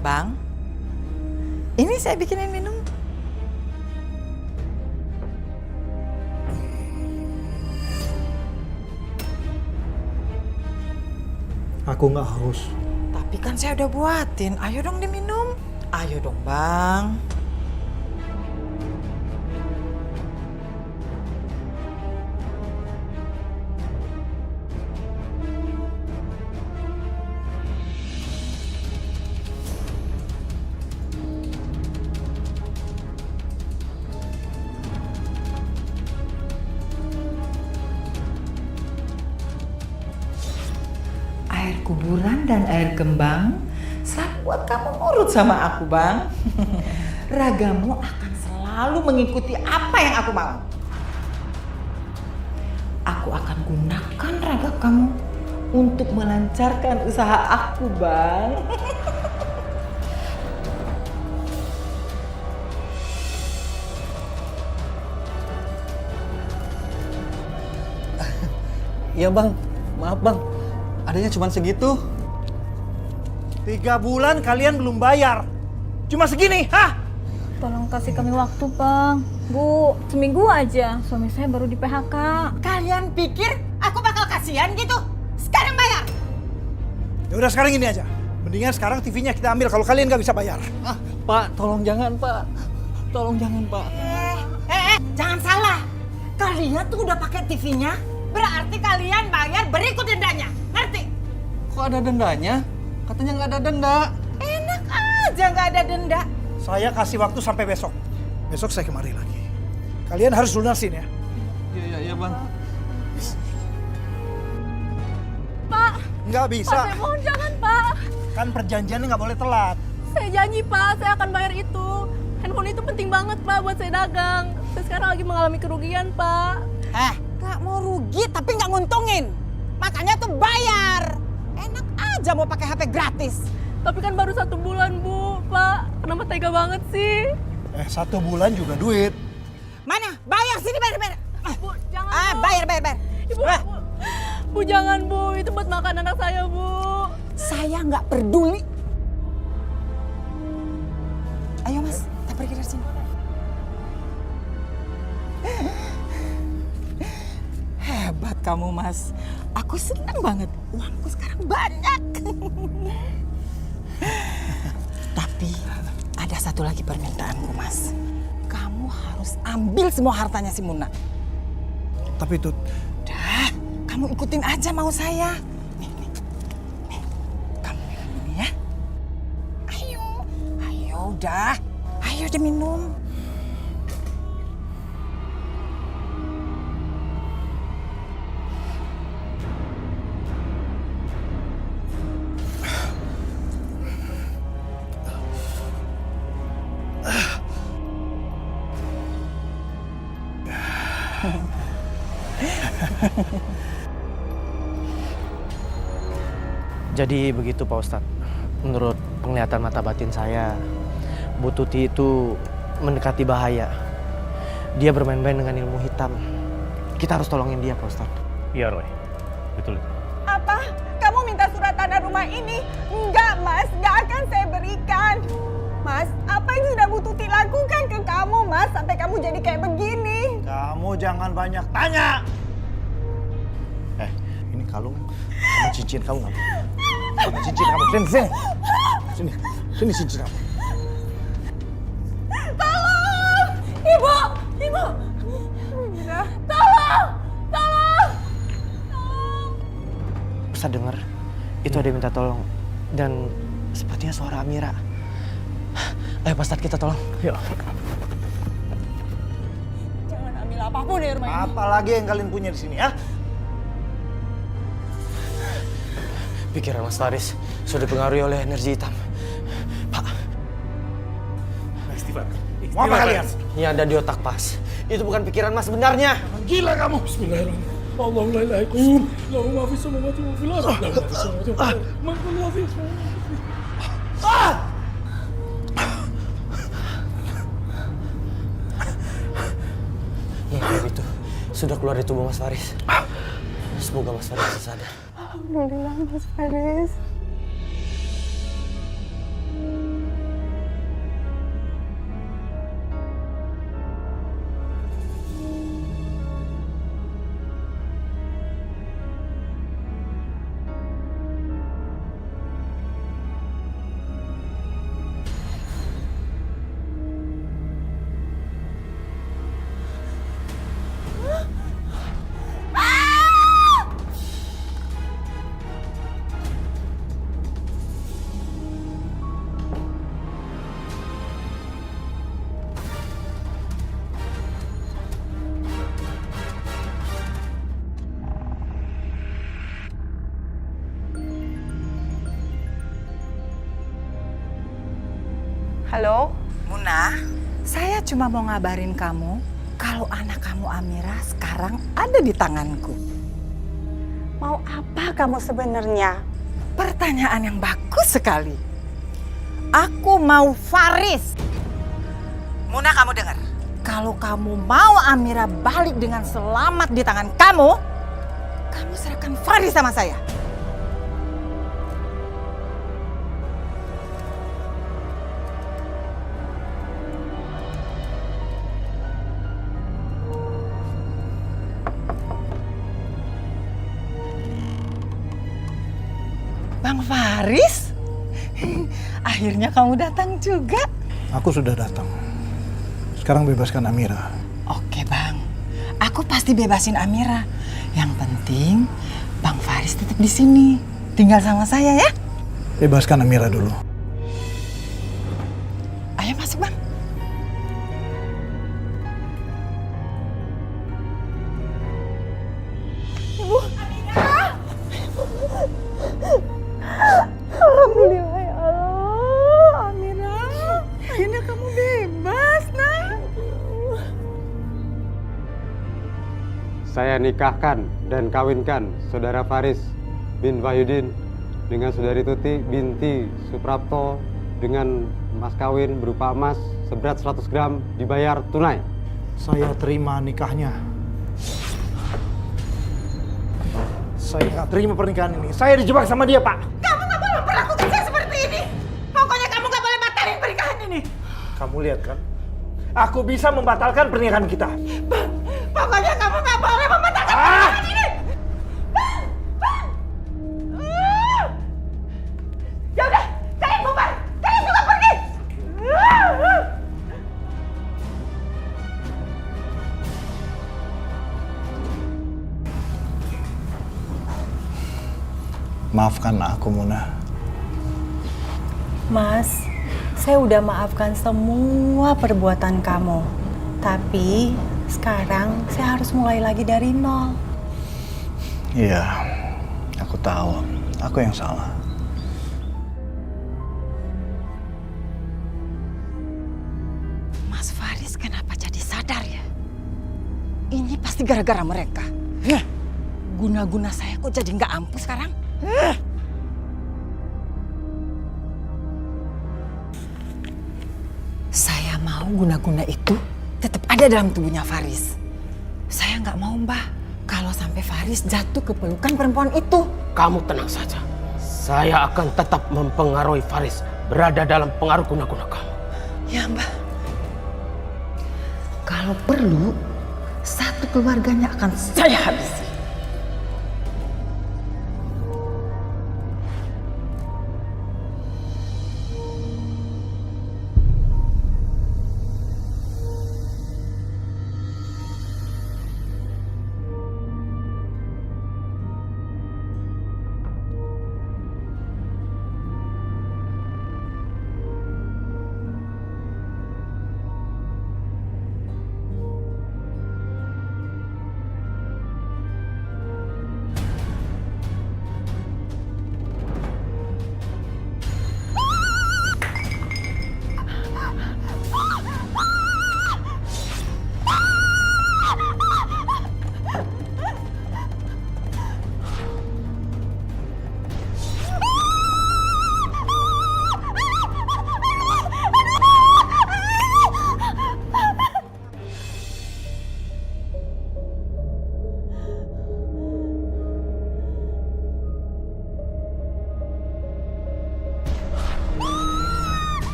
Bang, ini saya bikinin minum. Aku nggak haus. Tapi kan saya udah buatin, ayo dong diminum. Ayo dong Bang. Air kuburan dan air kembang selalu buat kamu nurut sama aku, Bang. Ragamu akan selalu mengikuti apa yang aku mau. Aku akan gunakan raga kamu untuk melancarkan usaha aku, Bang. Iya bang, maaf bang, adanya cuma segitu. 3 bulan kalian belum bayar. Cuma segini, hah? Tolong kasih kami waktu, Bang. Bu, seminggu aja. Suami saya baru di PHK. Kalian pikir aku bakal kasihan gitu? Sekarang bayar. Ya udah sekarang ini aja. Mendingan sekarang TV-nya kita ambil kalau kalian nggak bisa bayar. Ah, Pak, tolong jangan Pak, tolong jangan Pak. Jangan salah. Kalian tuh udah pakai TV-nya, berarti kalian bayar berikut dendanya. Ngerti? Kok ada dendanya? Katanya nggak ada denda. Enak aja nggak ada denda. Saya kasih waktu sampai besok. Besok saya kemari lagi. Kalian harus lunasin ya. Iya bang. Pak, Nggak Pak, bisa. saya mohon jangan, Pak. Kan perjanjiannya nggak boleh telat. Saya janji, Pak, saya akan bayar itu. Handphone itu penting banget, Pak, buat saya dagang. Saya sekarang lagi mengalami kerugian, Pak. Nggak mau rugi tapi nggak nguntungin. Makanya tuh bayar. Enak aja mau pakai HP gratis. Tapi kan baru 1 bulan, Bu. Pak, kenapa tega banget sih? 1 bulan juga duit. Mana? Bayar sini, bayar. Bu, jangan, Bu. Bayar. Ibu, Bu. Bu, jangan, Bu. Itu buat makan anak saya, Bu. Saya nggak peduli. Ayo Mas, kita pergi dari sini. Hebat kamu Mas. Aku senang banget. Uangku sekarang banyak. Tapi ada satu lagi permintaanku Mas. Kamu harus ambil semua hartanya si Muna. Tapi Tut, Udah, kamu ikutin aja mau saya. Nih. Kamu minum ini ya. Ayo udah. Ayo udah minum. Jadi begitu Pak Ustadz, menurut penglihatan mata batin saya, Bu Tuti itu mendekati bahaya. Dia bermain-main dengan ilmu hitam. Kita harus tolongin dia Pak Ustadz. Iya Roy, betul itu. Apa? Kamu minta surat tanah rumah ini? Enggak Mas, enggak akan saya berikan. Mas, apa yang sudah Bu Tuti lakukan ke kamu Mas sampai kamu jadi kayak begini? kamu jangan banyak tanya. Ini kalung sama cincin kamu nggak? Sama cincin kamu. Sini cincin kamu. Tolong! Ibu! Tolong! Ustadz dengar, itu ada yang minta tolong. Dan sepertinya suara Amira. Ayo Pak Ustadz, kita tolong. Yuk. Jangan ambil apapun dari rumah ini. Apalagi yang kalian punya di sini ya? Pikiran Mas Faris sudah dipengaruhi oleh energi hitam. Pak, Istighfar. Mau apa kalian? ini ada di otak Pas. Itu bukan pikiran Mas sebenarnya. Gila kamu. Bismillahirrahmanirrahim. Allahu la ilaha illallah. Lahu ma fis samawati wa fil ardi. Lahu ma fis samawati wa fil ardi. Man kullu fis Ya, kayak itu sudah keluar dari tubuh Mas Faris. Semoga Mas Faris bisa sadar. Alhamdulillah Mas Faris. Halo? Muna, saya cuma mau ngabarin kamu kalau anak kamu Amira sekarang ada di tanganku. Mau apa kamu sebenarnya? Pertanyaan yang bagus sekali. Aku mau Faris. Muna, kamu dengar. Kalau kamu mau Amira balik dengan selamat di tangan kamu, kamu serahkan Faris sama saya. Bang Faris, akhirnya kamu datang juga. Aku sudah datang. Sekarang bebaskan Amira. Oke bang, aku pasti bebasin Amira. Yang penting Bang Faris tetap di sini, tinggal sama saya ya. Bebaskan Amira dulu. Ayo masuk bang. Alhamdulillah ya Allah, Amira. Akhirnya kamu bebas, nak. Saya nikahkan dan kawinkan saudara Faris bin Wahyudin dengan saudari Tuti binti Suprapto dengan mas kawin berupa emas seberat 100 gram dibayar tunai. Saya terima nikahnya. Saya nggak terima pernikahan ini. Saya dijebak sama dia, Pak. Kamu nggak boleh memperlakukan saya seperti ini. Pokoknya kamu nggak boleh batalin pernikahan ini. Kamu lihat kan? Aku bisa membatalkan pernikahan kita. Bang, pokoknya kamu nggak boleh membatalkan pernikahan ini. Ya udah, kalian bubar. Kalian juga pergi. Maafkan aku, Muna. Mas, saya udah maafkan semua perbuatan kamu. Tapi sekarang saya harus mulai lagi dari nol. Iya, aku tahu. Aku yang salah. Mas Faris kenapa jadi sadar ya? Ini pasti gara-gara mereka. Guna-guna saya kok jadi nggak ampuh sekarang? Saya mau guna-guna itu tetap ada dalam tubuhnya Faris. Saya nggak mau Mbah kalau sampai Faris jatuh ke pelukan perempuan itu. Kamu tenang saja. Saya akan tetap mempengaruhi Faris berada dalam pengaruh guna-guna kamu. Ya Mbah. Kalau perlu, satu keluarganya akan saya habisi.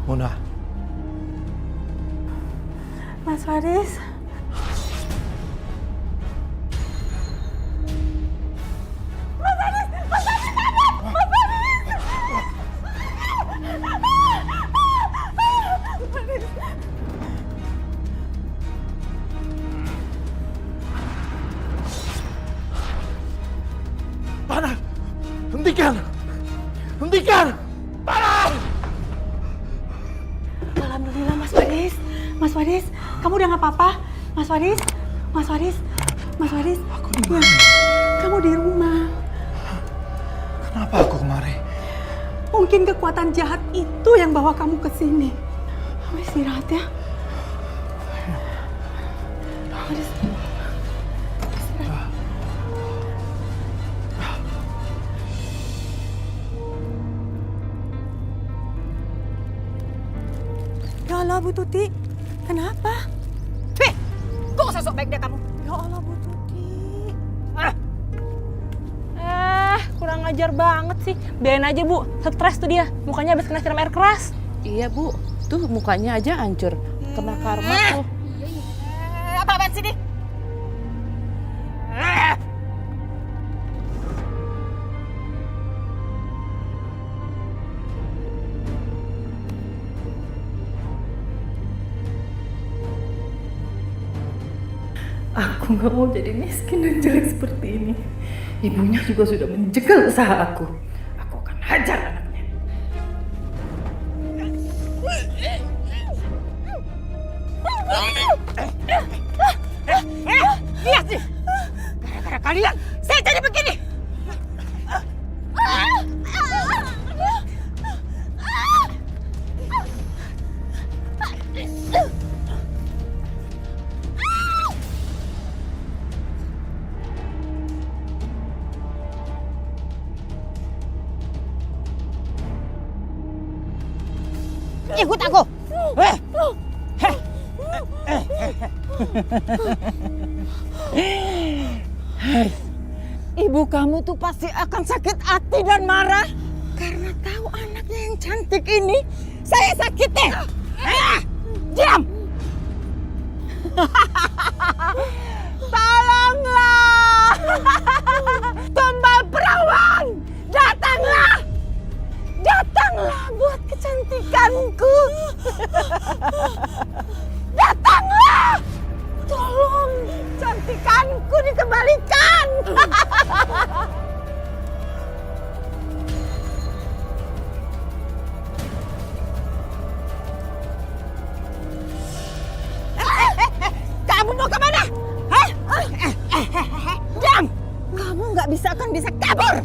Muna, Mas Faris. panas. Hentikan! Hentikan! Tolong! Alhamdulillah Mas Faris. Mas Faris, kamu udah nggak apa-apa? Mas Faris, Mas Faris, Mas Faris. Aku di mana? Kamu di rumah. Kenapa aku kemari? Mungkin kekuatan jahat itu yang bawa kamu ke sini. Kamu istirahat ya. Faris. Ya Allah, Bu Tuti. Kenapa? Heh, kok sosok baik deh kamu? Ya Allah, Bu Tuti. Kurang ajar banget sih. Biarin aja Bu, stres tuh dia. Mukanya habis kena siram air keras. Iya Bu, tuh mukanya aja hancur. Kena karma tuh. Apa-apaan sih nih? Aku nggak mau jadi miskin dan jelek seperti ini. Ibunya juga sudah menjegal usaha aku. Aku akan hajar anaknya. Lihat sih, gara-gara kalian saya jadi begini. Ikut aku. Ibu kamu tuh pasti akan sakit hati dan marah karena tahu anaknya yang cantik ini saya sakiti. Diam. Tolonglah. Tumbal perawan, datanglah. Datanglah buat kecantikanku. Datanglah. Tolong cantikanku dikembalikan. Kamu mau kemana? Hah? Diam. Kamu nggak akan bisa kabur.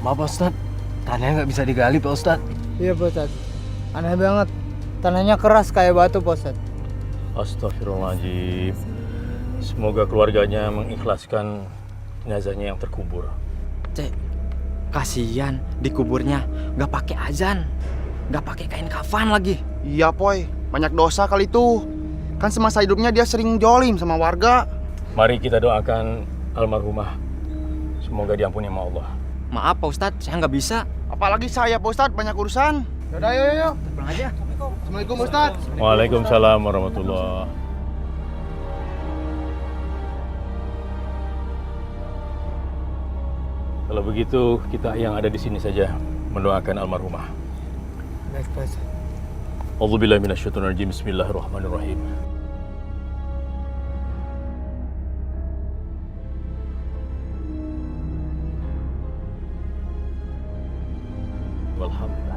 Maaf Pak Ustadz, tanahnya nggak bisa digali Pak Ustadz. Iya Pak Ustadz, aneh banget. Tanahnya keras kayak batu Pak Ustadz. Astagfirullahaladzim. Semoga keluarganya mengikhlaskan jenazahnya yang terkubur. Cek, kasihan dikuburnya nggak pakai azan, nggak pakai kain kafan lagi. Iya Poy, banyak dosa kali itu. Kan semasa hidupnya dia sering jolim sama warga. Mari kita doakan almarhumah. Semoga diampuni sama Allah. Maaf Pak Ustadz, saya nggak bisa. Apalagi saya Pak Ustadz, banyak urusan. Yaudah yuk. Pulang aja. Assalamualaikum Pak Ustadz. Waalaikumsalam warahmatullahi. Kalau begitu kita yang ada di sini saja mendoakan almarhumah. Baik Pak Ustadz. A'udzubillahi minasyaitonirrajim. Bismillahirrahmanirrahim. Walhamdulillah.